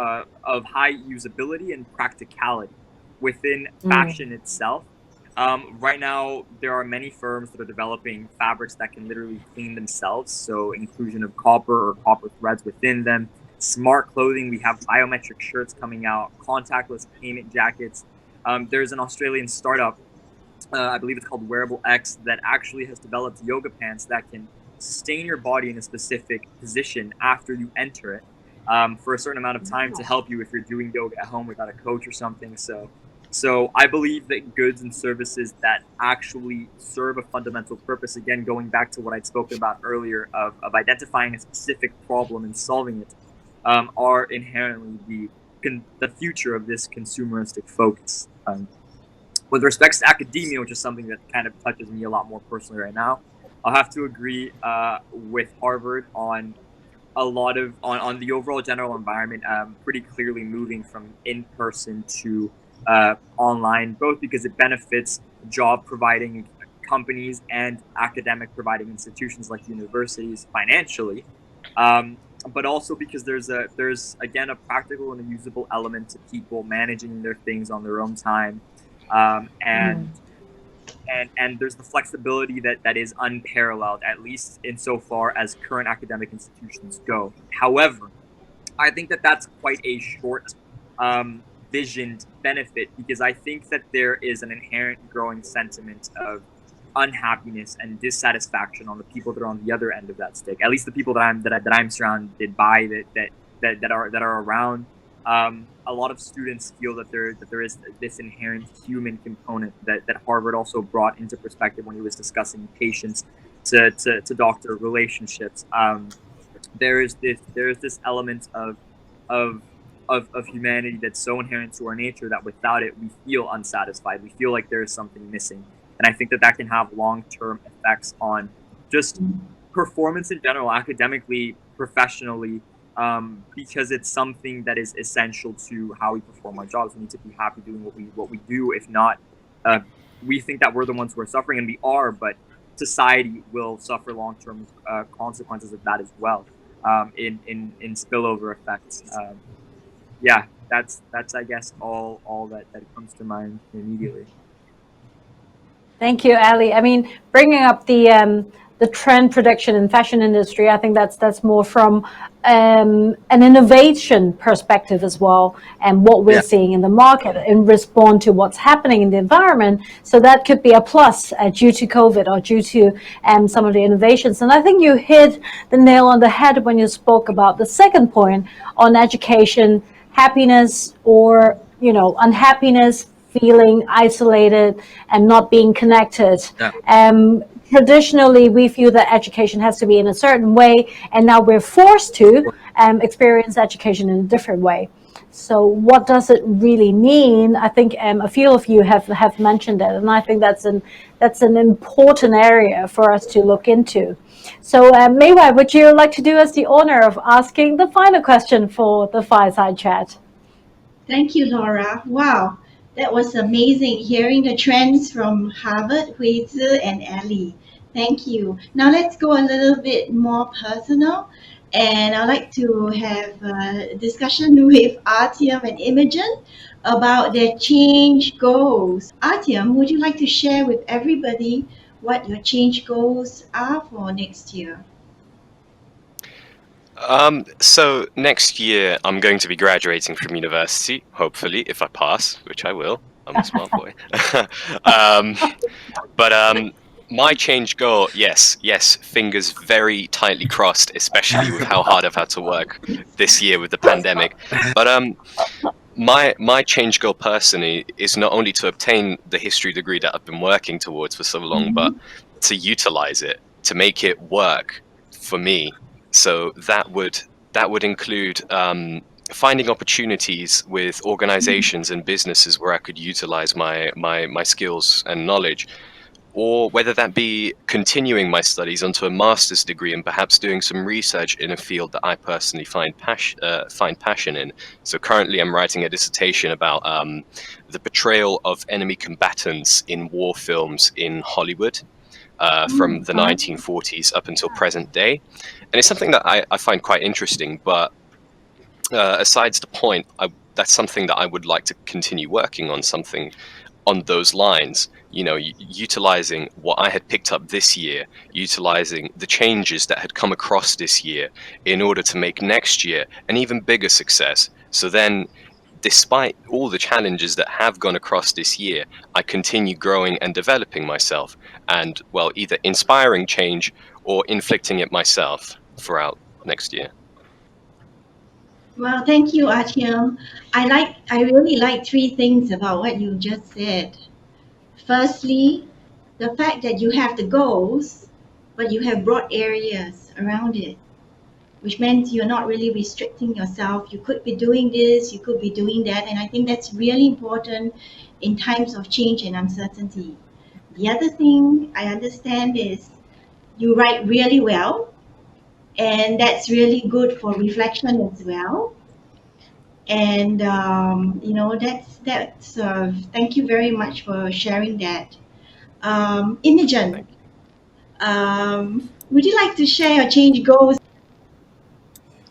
of high usability and practicality within fashion itself. Right now, there are many firms that are developing fabrics that can literally clean themselves, so inclusion of copper or copper threads within them. Smart clothing, we have biometric shirts coming out, contactless payment jackets. There's an Australian startup, I believe it's called Wearable X, that actually has developed yoga pants that can sustain your body in a specific position after you enter it for a certain amount of time to help you if you're doing yoga at home without a coach or something. So I believe that goods and services that actually serve a fundamental purpose, again, going back to what I'd spoken about earlier of identifying a specific problem and solving it, are inherently the future of this consumeristic focus. With respect to academia, which is something that kind of touches me a lot more personally right now, I'll have to agree with Harvard on a lot of on the overall general environment, pretty clearly moving from in-person to online, both because it benefits job providing companies and academic providing institutions like universities financially, but also because there's again a practical and a usable element to people managing their things on their own time, and there's the flexibility that is unparalleled, at least insofar as current academic institutions go. However, I think that that's quite a short visioned benefit, because I think that there is an inherent growing sentiment of unhappiness and dissatisfaction on the people that are on the other end of that stick. At least the people that I'm surrounded by that are around. A lot of students feel that there is this inherent human component that Harvard also brought into perspective when he was discussing patients to doctor relationships. There is this element of humanity that's so inherent to our nature that without it we feel unsatisfied. We feel like there is something missing, and I think that can have long-term effects on just performance in general, academically, professionally, because it's something that is essential to how we perform our jobs. We need to be happy doing what we do. If not, we think that we're the ones who are suffering, and we are, but society will suffer long-term consequences of that as well, in spillover effects. Yeah, that's I guess all that comes to mind immediately. Thank you, Ali. I mean, bringing up the trend prediction in fashion industry, I think that's more from an innovation perspective as well, and what we're seeing in the market in response to what's happening in the environment. So that could be a plus due to COVID or due to some of the innovations. And I think you hit the nail on the head when you spoke about the second point on education, happiness or unhappiness feeling isolated and not being connected. Traditionally, we feel that education has to be in a certain way, and now we're forced to experience education in a different way. So what does it really mean? I think a few of you have mentioned it, and I think that's an important area for us to look into. So Mei Wai, would you like to do us the honor of asking the final question for the fireside chat? Thank you, Laura. Wow, that was amazing hearing the trends from Harvard, Huizi, and Ellie. Thank you. Now let's go a little bit more personal. And I'd like to have a discussion with Artiom and Imogen about their change goals. Artiom, would you like to share with everybody what your change goals are for next year? So next year I'm going to be graduating from university, hopefully, if I pass, which I will. I'm a smart boy. But my change goal, yes, fingers very tightly crossed, especially with how hard I've had to work this year with the pandemic. But my change goal personally is not only to obtain the history degree that I've been working towards for so long, but to utilize it, to make it work for me. So that would include finding opportunities with organizations and businesses where I could utilize my skills and knowledge, or whether that be continuing my studies onto a master's degree and perhaps doing some research in a field that I personally find passion in. So currently I'm writing a dissertation about the portrayal of enemy combatants in war films in Hollywood from the 1940s up until present day. And it's something that I find quite interesting, but asides the point, that's something that I would like to continue working on, something on those lines, utilizing what I had picked up this year, utilizing the changes that had come across this year in order to make next year an even bigger success. So then, despite all the challenges that have gone across this year, I continue growing and developing myself and, well, either inspiring change or inflicting it myself throughout next year. Well, thank you, Artiom. I really like three things about what you just said. Firstly, the fact that you have the goals, but you have broad areas around it, which means you're not really restricting yourself. You could be doing this, you could be doing that, and I think that's really important in times of change and uncertainty. The other thing I understand is you write really well, and that's really good for reflection as well. And that's thank you very much for sharing that. Imogen, would you like to share your change goals?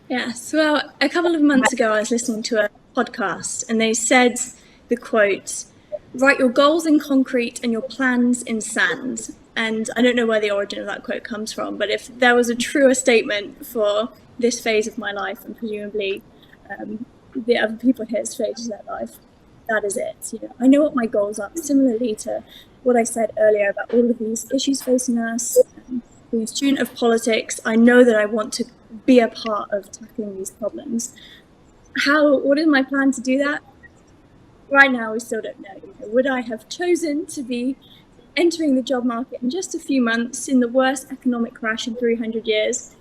Yes, well, a couple of months ago I was listening to a podcast and they said the quote, "Write your goals in concrete and your plans in sand." And I don't know where the origin of that quote comes from, but if there was a truer statement for this phase of my life, and presumably the other people here's phase of their life, that is it. I know what my goals are, similarly to what I said earlier about all of these issues facing us. Being a student of politics, I know that I want to be a part of tackling these problems. What is my plan to do that? Right now, we still don't know. Would I have chosen to be entering the job market in just a few months in the worst economic crash in 300 years?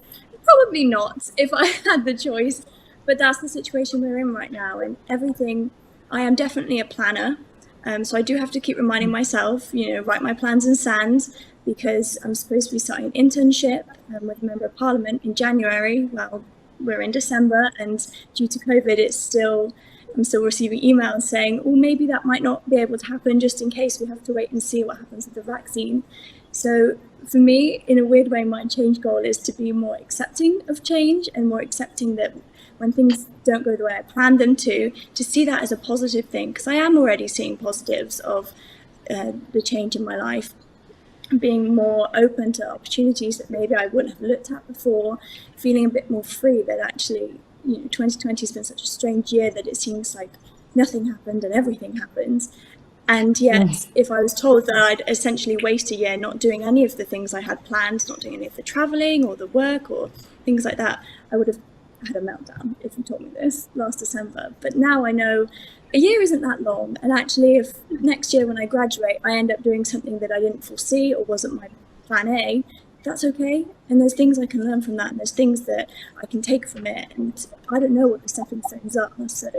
Probably not, if I had the choice. But that's the situation we're in right now. And everything, I am definitely a planner. So I do have to keep reminding myself, write my plans in sand, because I'm supposed to be starting an internship with a member of parliament in January. Well, we're in December, and due to COVID, I'm still receiving emails saying, oh, maybe that might not be able to happen, just in case we have to wait and see what happens with the vaccine. So for me, in a weird way, my change goal is to be more accepting of change and more accepting that when things don't go the way I planned them to see that as a positive thing, because I am already seeing positives of the change in my life, being more open to opportunities that maybe I wouldn't have looked at before, feeling a bit more free that actually, 2020 has been such a strange year that it seems like nothing happened and everything happened. And yet, if I was told that I'd essentially waste a year not doing any of the things I had planned, not doing any of the traveling or the work or things like that, I would have had a meltdown if you told me this last December. But now I know a year isn't that long, and actually if next year when I graduate I end up doing something that I didn't foresee or wasn't my plan A, that's okay. And there's things I can learn from that, and there's things that I can take from it, and I don't know what the stepping stones are. So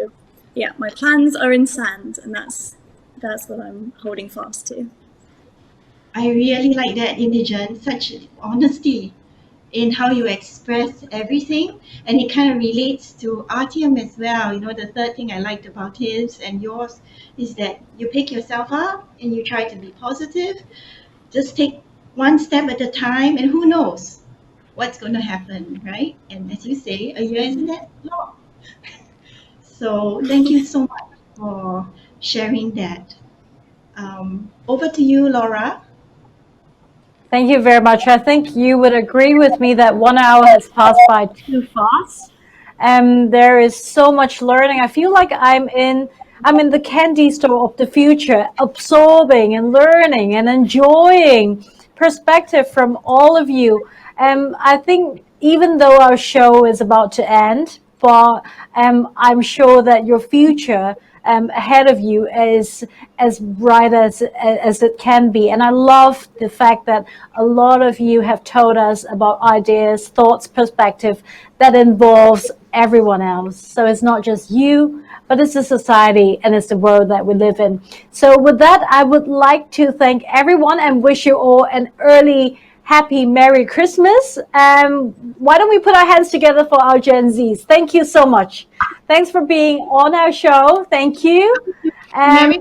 yeah, my plans are in sand, and that's what I'm holding fast to. I really like that, Imogen, such honesty in how you express everything, and it kind of relates to Artiom as well. You know, the third thing I liked about his and yours is that you pick yourself up and you try to be positive. Just take one step at a time, and who knows what's going to happen, right? And as you say, a year isn't that long. So thank you so much for sharing that. Over to you, Laura. Thank you very much. I think you would agree with me that 1 hour has passed by too fast. There is so much learning. I feel like I'm in the candy store of the future, absorbing and learning and enjoying perspective from all of you. I think even though our show is about to end, but I'm sure that your future ahead of you is as bright as it can be. And I love the fact that a lot of you have told us about ideas, thoughts, perspective that involves everyone else. So it's not just you, but it's the society and it's the world that we live in. So with that, I would like to thank everyone and wish you all an early happy Merry Christmas. Why don't we put our hands together for our Gen Zs? Thank you so much. Thanks for being on our show. Thank you. And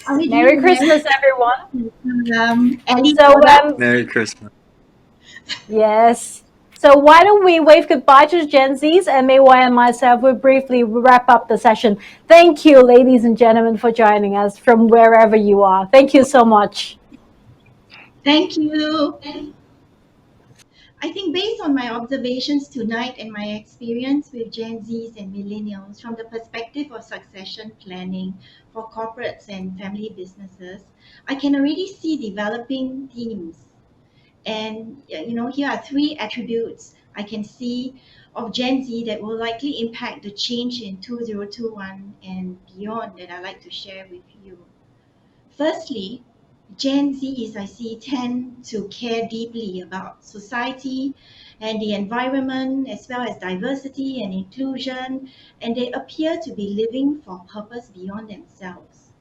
Merry Christmas, everyone. Ellie, Merry Christmas. Yes. So why don't we wave goodbye to Gen Zs, and Mei Wai and myself will briefly wrap up the session. Thank you, ladies and gentlemen, for joining us from wherever you are. Thank you so much. Thank you. I think based on my observations tonight and my experience with Gen Zs and millennials from the perspective of succession planning for corporates and family businesses, I can already see developing themes. And here are 3 attributes I can see of Gen Z that will likely impact the change in 2021 and beyond that I'd like to share with you. Firstly, Gen Zs I see tend to care deeply about society and the environment, as well as diversity and inclusion, and they appear to be living for a purpose beyond themselves.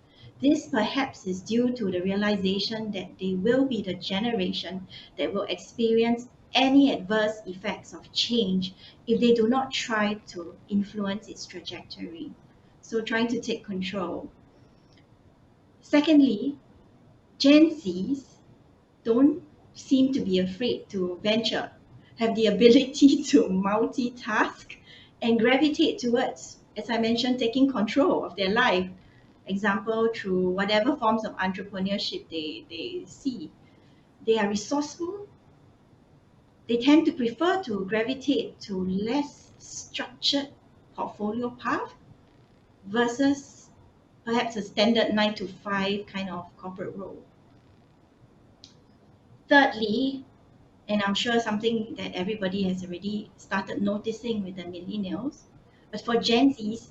This perhaps is due to the realization that they will be the generation that will experience any adverse effects of change if they do not try to influence its trajectory. So trying to take control. Secondly, Gen Zs don't seem to be afraid to venture, have the ability to multitask and gravitate towards, as I mentioned, taking control of their life. Example, through whatever forms of entrepreneurship they see. They are resourceful. They tend to prefer to gravitate to less structured portfolio path versus perhaps a standard 9 to 5 kind of corporate role. Thirdly, and I'm sure something that everybody has already started noticing with the millennials, but for Gen Zs,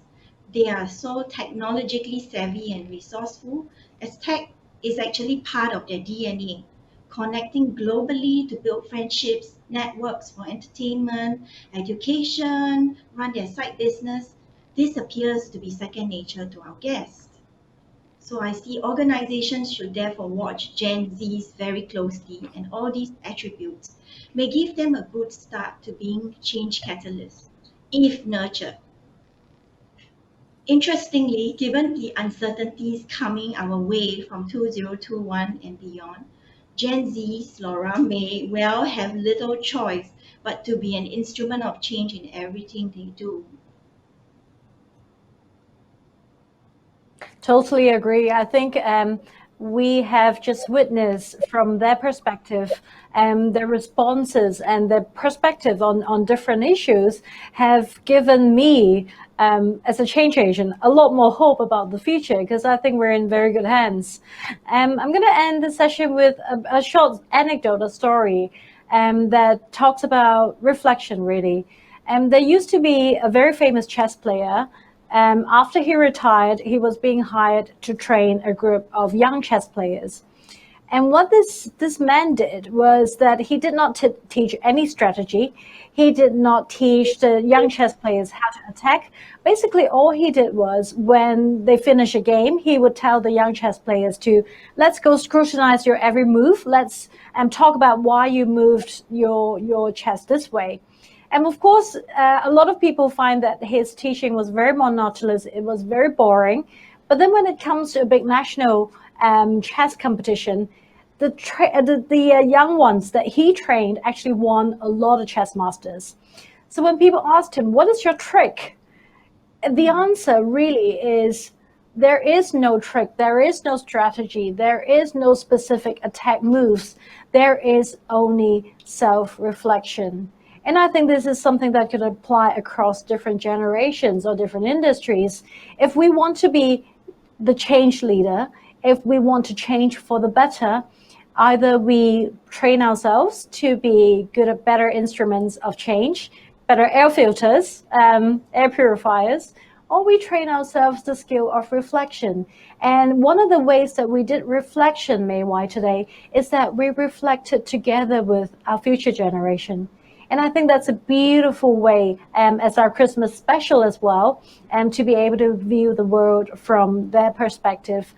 they are so technologically savvy and resourceful, as tech is actually part of their DNA, connecting globally to build friendships, networks for entertainment, education, run their side business. This appears to be second nature to our guests. So I see organizations should therefore watch Gen Zs very closely, and all these attributes may give them a good start to being change catalysts, if nurtured. Interestingly, given the uncertainties coming our way from 2021 and beyond, Gen Zs, Laura, may well have little choice but to be an instrument of change in everything they do. Totally agree. I think we have just witnessed from their perspective, their responses and their perspective on different issues have given me, as a change agent, a lot more hope about the future, because I think we're in very good hands. I'm going to end the session with a short anecdote, a story. that talks about reflection, really. There used to be a very famous chess player. After he retired, he was being hired to train a group of young chess players. And what this man did was that he did not teach any strategy. He did not teach the young chess players how to attack. Basically, all he did was when they finish a game, he would tell the young chess players to, let's go scrutinize your every move. Let's talk about why you moved your chess this way. And of course, a lot of people find that his teaching was very monotonous. It was very boring. But then when it comes to a big national chess competition, the young ones that he trained actually won a lot of chess masters. So when people asked him, what is your trick? The answer really is, there is no trick, there is no strategy, there is no specific attack moves. There is only self-reflection. And I think this is something that could apply across different generations or different industries. If we want to be the change leader, if we want to change for the better, either we train ourselves to be good at better instruments of change, better air filters, air purifiers, or we train ourselves the skill of reflection. And one of the ways that we did reflection, Mei Wai, today, is that we reflected together with our future generation. And I think that's a beautiful way, as our Christmas special as well, to be able to view the world from their perspective,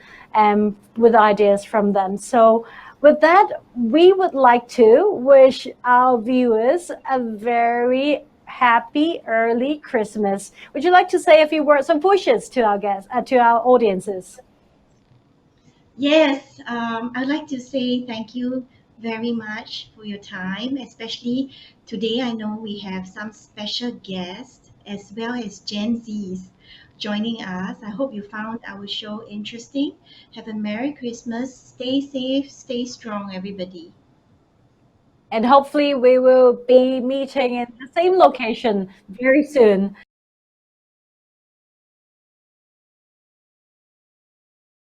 with ideas from them. So with that, we would like to wish our viewers a very happy early Christmas. Would you like to say a few words, some pushes to our guests, to our audiences? Yes, I'd like to say thank you very much for your time, especially today. I know we have some special guests as well as Gen Zs joining us. I hope you found our show interesting. Have a Merry Christmas. Stay safe, stay strong, everybody. And hopefully we will be meeting in the same location very soon.